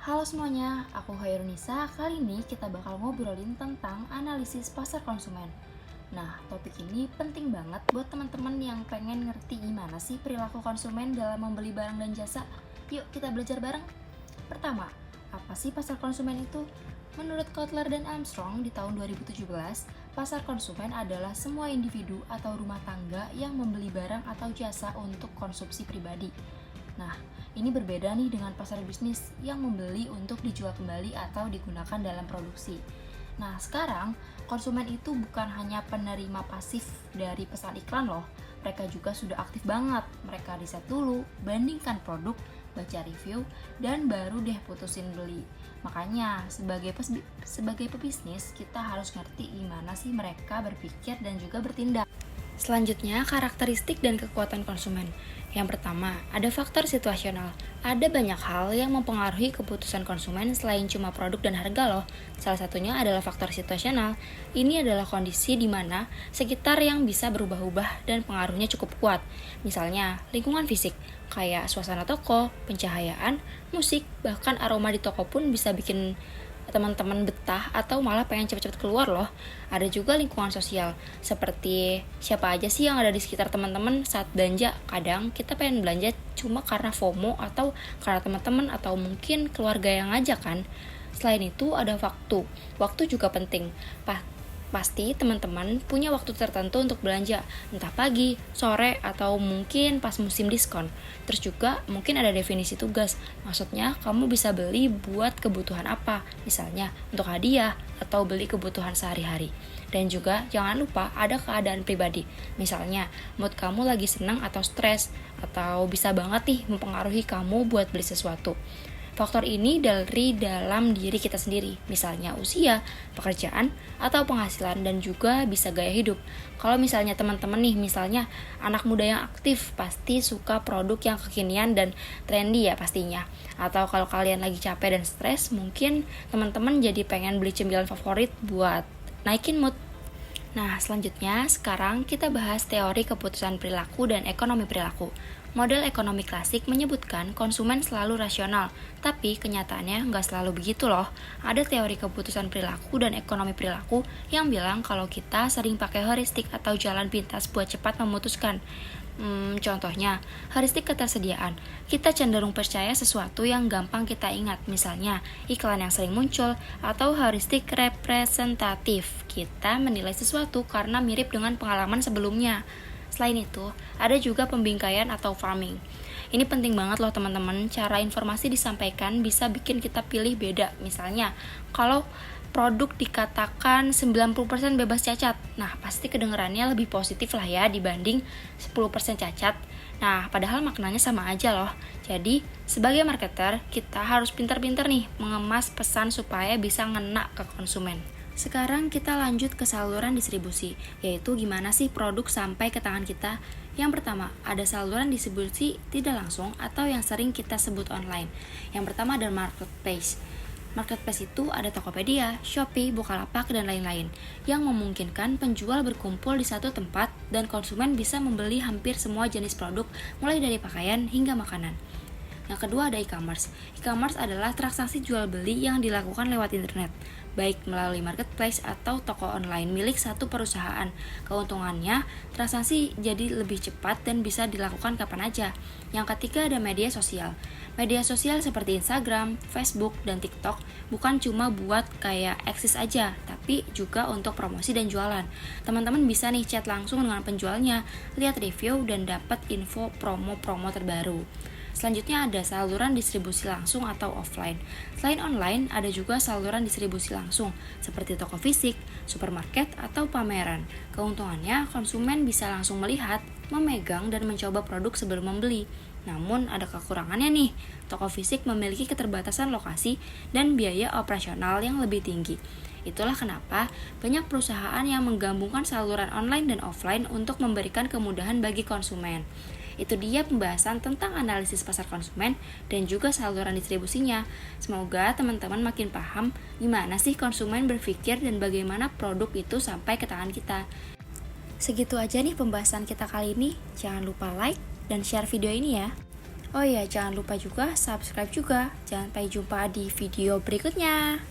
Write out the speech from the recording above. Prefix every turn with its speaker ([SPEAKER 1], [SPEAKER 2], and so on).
[SPEAKER 1] Halo semuanya, aku Hairunisa. Kali ini kita bakal ngobrolin tentang analisis pasar konsumen. Nah, topik ini penting banget buat teman-teman yang pengen ngerti gimana sih perilaku konsumen dalam membeli barang dan jasa. Yuk kita belajar bareng. Pertama, apa sih pasar konsumen itu? Menurut Kotler dan Armstrong di tahun 2017, pasar konsumen adalah semua individu atau rumah tangga yang membeli barang atau jasa untuk konsumsi pribadi. Nah, ini berbeda nih dengan pasar bisnis yang membeli untuk dijual kembali atau digunakan dalam produksi. Nah, sekarang konsumen itu bukan hanya penerima pasif dari pesan iklan loh. Mereka juga sudah aktif banget. Mereka riset dulu, bandingkan produk, baca review, dan baru deh putusin beli. Makanya, sebagai pebisnis, kita harus ngerti gimana sih mereka berpikir dan juga bertindak. Selanjutnya, karakteristik dan kekuatan konsumen. Yang pertama, ada faktor situasional. Ada banyak hal yang mempengaruhi keputusan konsumen selain cuma produk dan harga loh. Salah satunya adalah faktor situasional. Ini adalah kondisi di mana sekitar yang bisa berubah-ubah dan pengaruhnya cukup kuat. Misalnya, lingkungan fisik, kayak suasana toko, pencahayaan, musik, bahkan aroma di toko pun bisa bikin teman-teman betah atau malah pengen cepet-cepet keluar loh. Ada juga lingkungan sosial, seperti siapa aja sih yang ada di sekitar teman-teman saat belanja. Kadang kita pengen belanja cuma karena FOMO atau karena teman-teman atau mungkin keluarga yang ngajak kan. Selain itu ada waktu. Waktu juga penting. Pasti teman-teman punya waktu tertentu untuk belanja, entah pagi, sore, atau mungkin pas musim diskon. Terus juga mungkin ada definisi tugas, maksudnya kamu bisa beli buat kebutuhan apa, misalnya untuk hadiah atau beli kebutuhan sehari-hari. Dan juga jangan lupa ada keadaan pribadi, misalnya mood kamu lagi senang atau stres, atau bisa banget nih mempengaruhi kamu buat beli sesuatu. Faktor ini dari dalam diri kita sendiri, misalnya usia, pekerjaan, atau penghasilan, dan juga bisa gaya hidup. Kalau misalnya teman-teman nih, misalnya anak muda yang aktif, pasti suka produk yang kekinian dan trendy ya pastinya. Atau kalau kalian lagi capek dan stres, mungkin teman-teman jadi pengen beli cemilan favorit buat naikin mood. Nah, selanjutnya sekarang kita bahas teori keputusan perilaku dan ekonomi perilaku. Model ekonomi klasik menyebutkan konsumen selalu rasional, tapi kenyataannya nggak selalu begitu loh. Ada teori keputusan perilaku dan ekonomi perilaku yang bilang kalau kita sering pakai heuristik atau jalan pintas buat cepat memutuskan. Contohnya, heuristik ketersediaan. Kita cenderung percaya sesuatu yang gampang kita ingat, misalnya iklan yang sering muncul, atau heuristik representatif. Kita menilai sesuatu karena mirip dengan pengalaman sebelumnya. Selain itu, ada juga pembingkaian atau farming. Ini penting banget loh teman-teman, cara informasi disampaikan bisa bikin kita pilih beda. Misalnya, kalau produk dikatakan 90% bebas cacat, nah pasti kedengarannya lebih positif lah ya dibanding 10% cacat. Nah, padahal maknanya sama aja loh. Jadi, sebagai marketer, kita harus pintar-pintar nih mengemas pesan supaya bisa ngena ke konsumen. Sekarang kita lanjut ke saluran distribusi, yaitu gimana sih produk sampai ke tangan kita. Yang pertama, ada saluran distribusi tidak langsung atau yang sering kita sebut online. Yang pertama ada marketplace. Marketplace itu ada Tokopedia, Shopee, Bukalapak, dan lain-lain yang memungkinkan penjual berkumpul di satu tempat dan konsumen bisa membeli hampir semua jenis produk mulai dari pakaian hingga makanan. Yang kedua ada e-commerce. E-commerce adalah transaksi jual beli yang dilakukan lewat internet, baik melalui marketplace atau toko online milik satu perusahaan. Keuntungannya, transaksi jadi lebih cepat dan bisa dilakukan kapan aja. Yang ketiga ada media sosial. Media sosial seperti Instagram, Facebook, dan TikTok bukan cuma buat kayak eksis aja, tapi juga untuk promosi dan jualan. Teman-teman bisa nih chat langsung dengan penjualnya, lihat review, dan dapat info promo-promo terbaru. Selanjutnya ada saluran distribusi langsung atau offline. Selain online, ada juga saluran distribusi langsung, seperti toko fisik, supermarket, atau pameran. Keuntungannya, konsumen bisa langsung melihat, memegang, dan mencoba produk sebelum membeli. Namun, ada kekurangannya nih. Toko fisik memiliki keterbatasan lokasi dan biaya operasional yang lebih tinggi. Itulah kenapa banyak perusahaan yang menggabungkan saluran online dan offline untuk memberikan kemudahan bagi konsumen. Itu dia pembahasan tentang analisis pasar konsumen dan juga saluran distribusinya. Semoga teman-teman makin paham gimana sih konsumen berpikir dan bagaimana produk itu sampai ke tangan kita. Segitu aja nih pembahasan kita kali ini. Jangan lupa like dan share video ini ya. Oh ya, jangan lupa juga subscribe juga. Jangan sampai jumpa di video berikutnya.